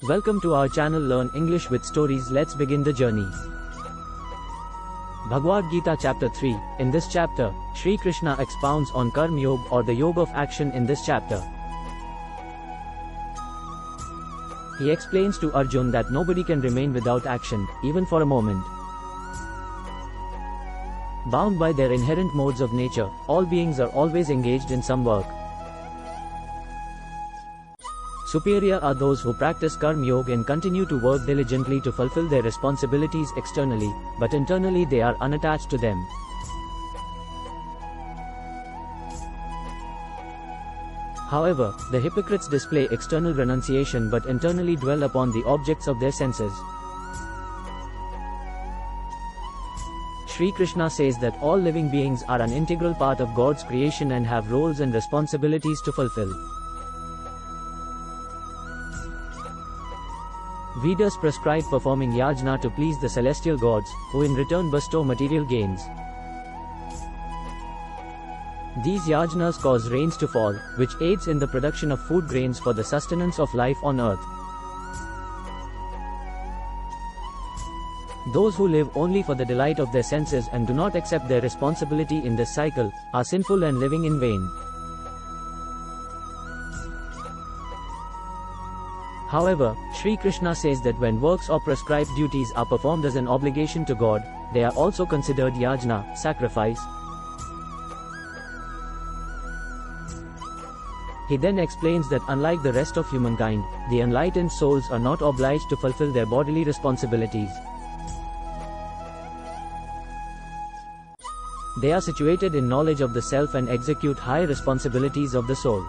Welcome to our channel Learn English with Stories. Let's begin the journey. Bhagavad Gita chapter 3. In this chapter, Sri Krishna expounds on Karm Yog or the yoga of action in this chapter. He explains to Arjun that nobody can remain without action, even for a moment. Bound by their inherent modes of nature, all beings are always engaged in some work. Superior are those who practice Karm Yoga and continue to work diligently to fulfill their responsibilities externally, but internally they are unattached to them. However, the hypocrites display external renunciation but internally dwell upon the objects of their senses. Sri Krishna says that all living beings are an integral part of God's creation and have roles and responsibilities to fulfill. Vedas prescribe performing yajna to please the celestial gods, who in return bestow material gains. These yajnas cause rains to fall, which aids in the production of food grains for the sustenance of life on earth. Those who live only for the delight of their senses and do not accept their responsibility in this cycle, are sinful and living in vain. However, Sri Krishna says that when works or prescribed duties are performed as an obligation to God, they are also considered yajna, sacrifice. He then explains that unlike the rest of humankind, the enlightened souls are not obliged to fulfill their bodily responsibilities. They are situated in knowledge of the self and execute high responsibilities of the soul.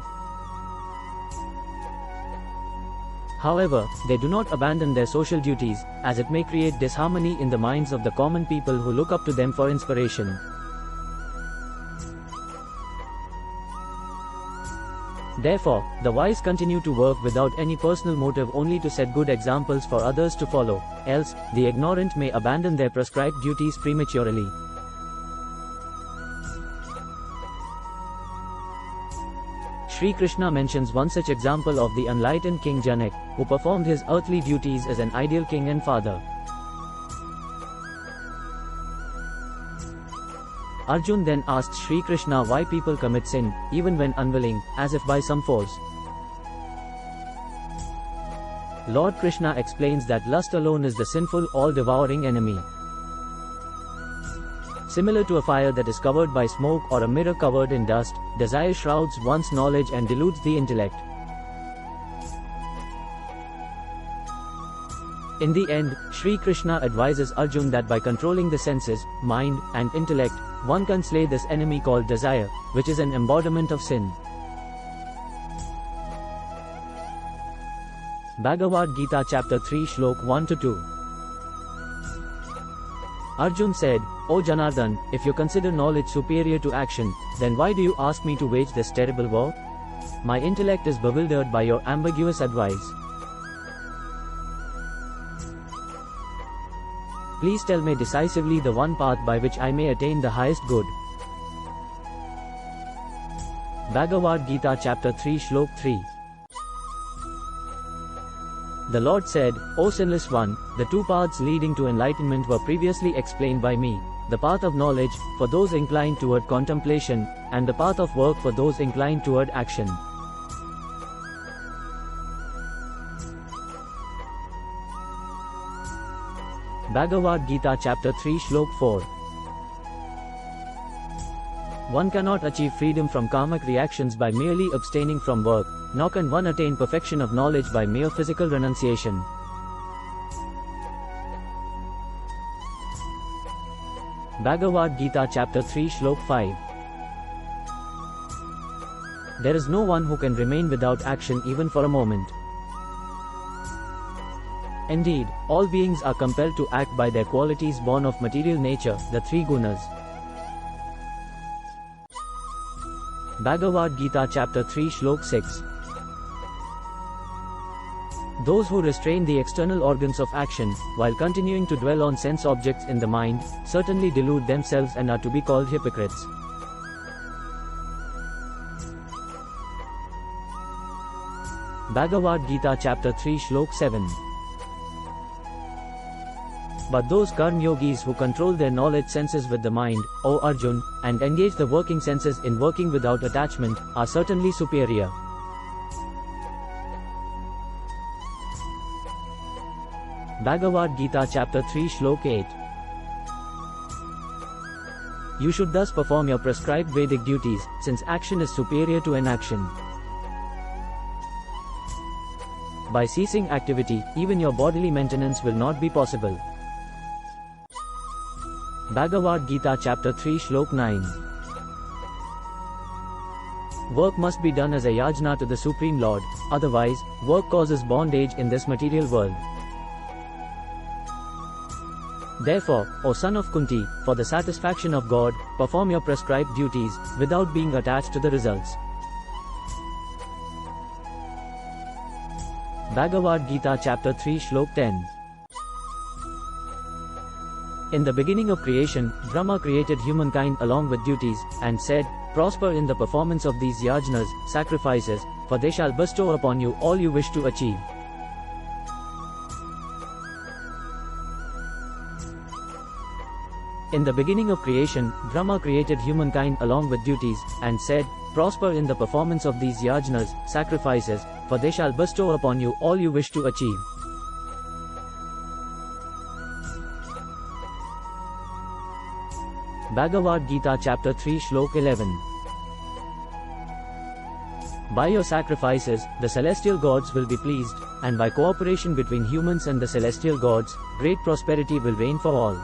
However, they do not abandon their social duties, as it may create disharmony in the minds of the common people who look up to them for inspiration. Therefore, the wise continue to work without any personal motive only to set good examples for others to follow, else, the ignorant may abandon their prescribed duties prematurely. Sri Krishna mentions one such example of the enlightened King Janak, who performed his earthly duties as an ideal king and father. Arjun then asked Sri Krishna why people commit sin, even when unwilling, as if by some force. Lord Krishna explains that lust alone is the sinful, all-devouring enemy. Similar to a fire that is covered by smoke or a mirror covered in dust, desire shrouds one's knowledge and deludes the intellect. In the end, Sri Krishna advises Arjun that by controlling the senses, mind, and intellect, one can slay this enemy called desire, which is an embodiment of sin. Bhagavad Gita chapter 3 Shlok 1-2. Arjun said, O Janardhan, if you consider knowledge superior to action, then why do you ask me to wage this terrible war? My intellect is bewildered by your ambiguous advice. Please tell me decisively the one path by which I may attain the highest good. Bhagavad Gita chapter 3 Shlok 3. The Lord said, O sinless one, the two paths leading to enlightenment were previously explained by me, the path of knowledge, for those inclined toward contemplation, and the path of work for those inclined toward action. Bhagavad Gita chapter 3 Shlok 4. One cannot achieve freedom from karmic reactions by merely abstaining from work, nor can one attain perfection of knowledge by mere physical renunciation. Bhagavad Gita chapter 3 Shlok 5. There is no one who can remain without action even for a moment. Indeed, all beings are compelled to act by their qualities born of material nature, the three gunas. Bhagavad Gita chapter 3 Shlok 6. Those who restrain the external organs of action, while continuing to dwell on sense objects in the mind, certainly delude themselves and are to be called hypocrites. Bhagavad Gita chapter 3 Shlok 7. But those KARM yogis who control their knowledge senses with the mind, O Arjun, and engage the working senses in working without attachment, are certainly superior. Bhagavad Gita chapter 3 Shlok 8. You should thus perform your prescribed Vedic duties, since action is superior to inaction. By ceasing activity, even your bodily maintenance will not be possible. Bhagavad Gita chapter 3 Shlok 9. Work must be done as a yajna to the Supreme Lord, otherwise, work causes bondage in this material world. Therefore, O son of Kunti, for the satisfaction of God, perform your prescribed duties, without being attached to the results. Bhagavad Gita chapter 3 Shlok 10. In the beginning of creation, Brahma created humankind along with duties, and said, prosper in the performance of these yajnas, sacrifices, for they shall bestow upon you all you wish to achieve. In the beginning of creation, Brahma created humankind along with duties, and said, prosper in the performance of these yajnas, sacrifices, for they shall bestow upon you all you wish to achieve. Bhagavad Gita chapter 3 Shlok 11. By your sacrifices, the celestial gods will be pleased, and by cooperation between humans and the celestial gods, great prosperity will reign for all.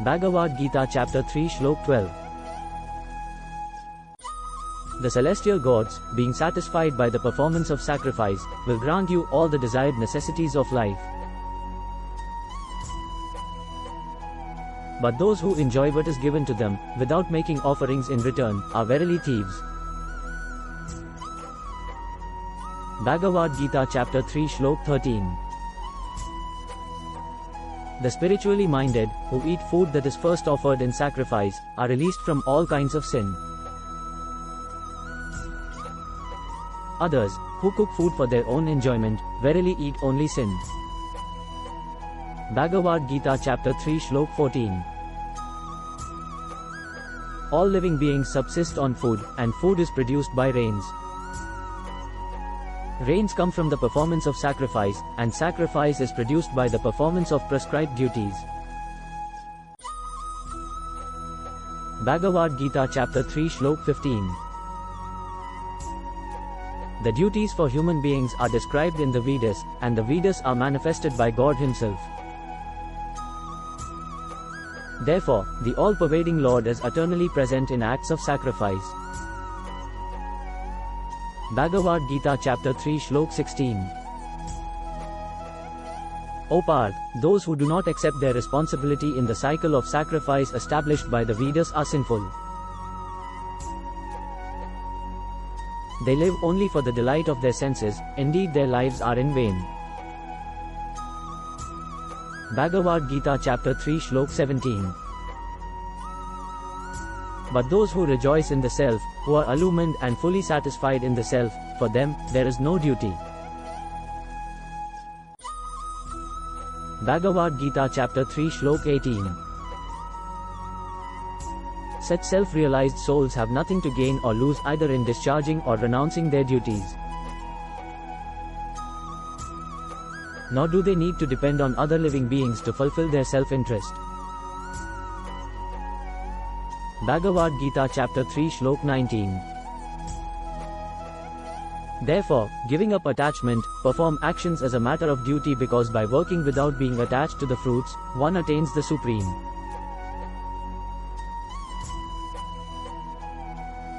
Bhagavad Gita chapter 3 Shlok 12. The celestial gods, being satisfied by the performance of sacrifice, will grant you all the desired necessities of life. But those who enjoy what is given to them, without making offerings in return, are verily thieves. Bhagavad Gita chapter 3 Shlok 13. The spiritually minded, who eat food that is first offered in sacrifice, are released from all kinds of sin. Others, who cook food for their own enjoyment, verily eat only sin. Bhagavad Gita chapter 3 Shlok 14. All living beings subsist on food, and food is produced by rains. Rains come from the performance of sacrifice, and sacrifice is produced by the performance of prescribed duties. Bhagavad Gita chapter 3 Shlok 15. The duties for human beings are described in the Vedas, and the Vedas are manifested by God Himself. Therefore, the all-pervading Lord is eternally present in acts of sacrifice. Bhagavad Gita chapter 3 Shlok 16. O Parth, those who do not accept their responsibility in the cycle of sacrifice established by the Vedas are sinful. They live only for the delight of their senses, indeed their lives are in vain. Bhagavad Gita chapter 3 Shlok 17. But those who rejoice in the self, who are illumined and fully satisfied in the self, for them, there is no duty. Bhagavad Gita chapter 3 Shlok 18. Such self-realized souls have nothing to gain or lose either in discharging or renouncing their duties. Nor do they need to depend on other living beings to fulfill their self-interest. Bhagavad Gita chapter 3 Shlok 19. Therefore, giving up attachment, perform actions as a matter of duty, because by working without being attached to the fruits, one attains the Supreme.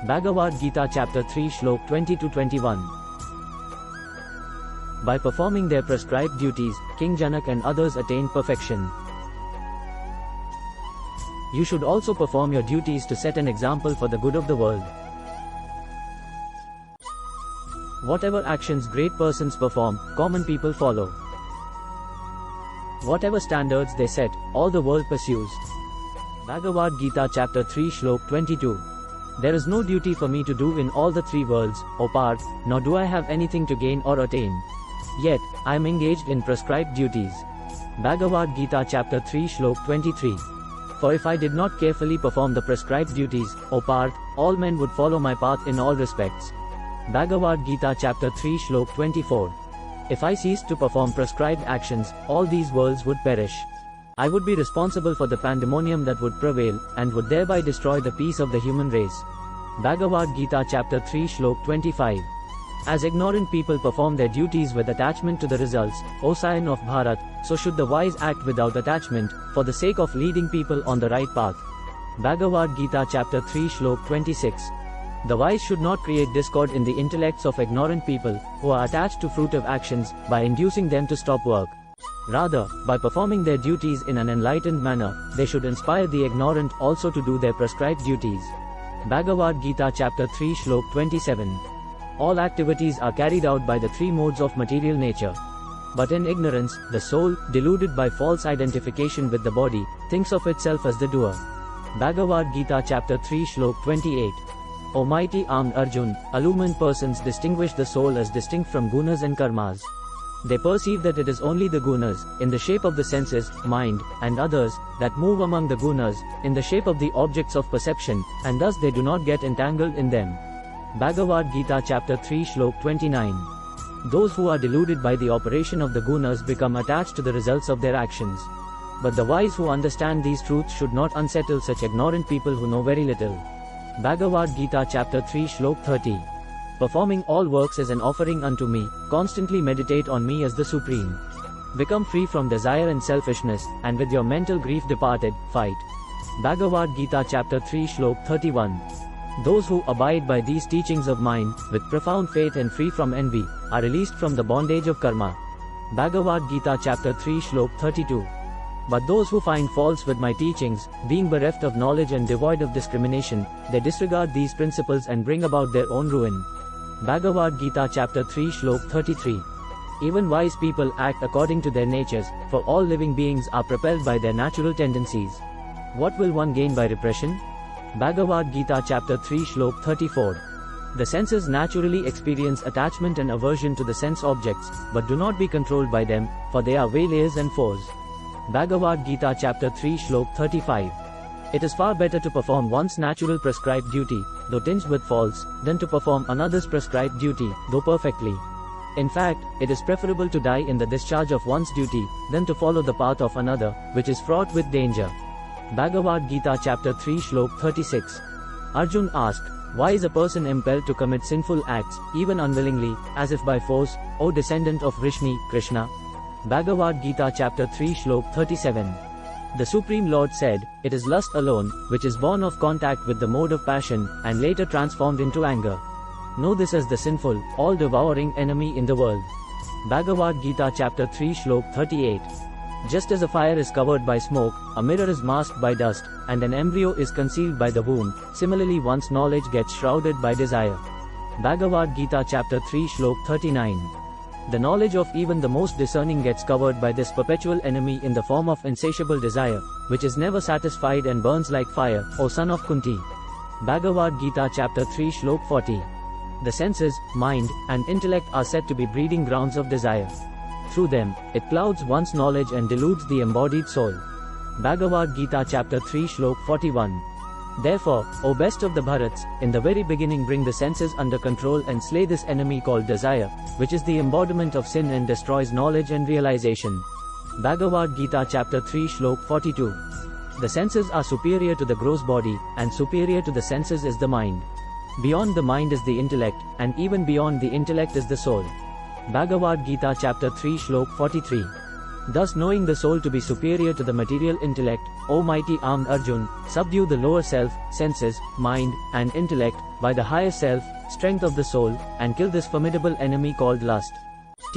Bhagavad Gita chapter 3 Shlok 20-21. By performing their prescribed duties, King Janak and others attained perfection. You should also perform your duties to set an example for the good of the world. Whatever actions great persons perform, common people follow. Whatever standards they set, all the world pursues. Bhagavad Gita chapter 3 Shlok 22. There is no duty for me to do in all the three worlds, O Parth, nor do I have anything to gain or attain. Yet, I am engaged in prescribed duties. Bhagavad Gita chapter 3 Shlok 23. For if I did not carefully perform the prescribed duties, O Parth, all men would follow my path in all respects. Bhagavad Gita chapter 3 Shlok 24. If I ceased to perform prescribed actions, all these worlds would perish. I would be responsible for the pandemonium that would prevail, and would thereby destroy the peace of the human race. Bhagavad Gita chapter 3 Shlok 25. As ignorant people perform their duties with attachment to the results, O scion of Bharat, so should the wise act without attachment, for the sake of leading people on the right path. Bhagavad Gita chapter 3 Shlok 26. The wise should not create discord in the intellects of ignorant people, who are attached to fruitive actions, by inducing them to stop work. Rather, by performing their duties in an enlightened manner, they should inspire the ignorant also to do their prescribed duties. Bhagavad Gita chapter 3 Shlok 27. All activities are carried out by the three modes of material nature. But in ignorance, the soul, deluded by false identification with the body, thinks of itself as the doer. Bhagavad Gita chapter 3 Shlok 28. O mighty armed Arjun, illumined persons distinguish the soul as distinct from gunas and karmas. They perceive that it is only the gunas, in the shape of the senses, mind, and others, that move among the gunas, in the shape of the objects of perception, and thus they do not get entangled in them. Bhagavad Gita chapter 3 Shlok 29. Those who are deluded by the operation of the gunas become attached to the results of their actions. But the wise who understand these truths should not unsettle such ignorant people who know very little. Bhagavad Gita chapter 3 Shlok 30. Performing all works as an offering unto me, constantly meditate on me as the Supreme. Become free from desire and selfishness, and with your mental grief departed, fight. Bhagavad Gita chapter 3 Shlok 31. Those who abide by these teachings of mine, with profound faith and free from envy, are released from the bondage of karma. Bhagavad Gita chapter 3 Shlok 32. But those who find faults with my teachings, being bereft of knowledge and devoid of discrimination, they disregard these principles and bring about their own ruin. Bhagavad Gita chapter 3 Shlok 33. Even wise people act according to their natures, for all living beings are propelled by their natural tendencies. What will one gain by repression? Bhagavad Gita chapter 3 Shlok 34. The senses naturally experience attachment and aversion to the sense objects, but do not be controlled by them, for they are waylayers and foes. Bhagavad Gita chapter 3 Shlok 35. It is far better to perform one's natural prescribed duty, though tinged with faults, than to perform another's prescribed duty, though perfectly. In fact, it is preferable to die in the discharge of one's duty, than to follow the path of another, which is fraught with danger. Bhagavad Gita chapter 3 Shlok 36. Arjun asked, why is a person impelled to commit sinful acts, even unwillingly, as if by force, O descendant of Vrishni, Krishna? Bhagavad Gita chapter 3 Shlok 37. The Supreme Lord said, it is lust alone, which is born of contact with the mode of passion, and later transformed into anger. Know this as the sinful, all-devouring enemy in the world. Bhagavad Gita chapter 3 Shlok 38. Just as a fire is covered by smoke, a mirror is masked by dust, and an embryo is concealed by the womb, similarly one's knowledge gets shrouded by desire. Bhagavad Gita chapter 3 Shlok 39. The knowledge of even the most discerning gets covered by this perpetual enemy in the form of insatiable desire, which is never satisfied and burns like fire, O son of Kunti. Bhagavad Gita chapter 3 Shlok 40. The senses, mind, and intellect are said to be breeding grounds of desire. Through them, it clouds one's knowledge and deludes the embodied soul. Bhagavad Gita chapter 3 Shlok 41. Therefore, O best of the Bharats, in the very beginning bring the senses under control and slay this enemy called desire, which is the embodiment of sin and destroys knowledge and realization. Bhagavad Gita chapter 3 Shlok 42. The senses are superior to the gross body, and superior to the senses is the mind. Beyond the mind is the intellect, and even beyond the intellect is the soul. Bhagavad Gita chapter 3 Shlok 43. Thus knowing the soul to be superior to the material intellect, O mighty armed Arjun, subdue the lower self, senses, mind, and intellect, by the higher self, strength of the soul, and kill this formidable enemy called lust.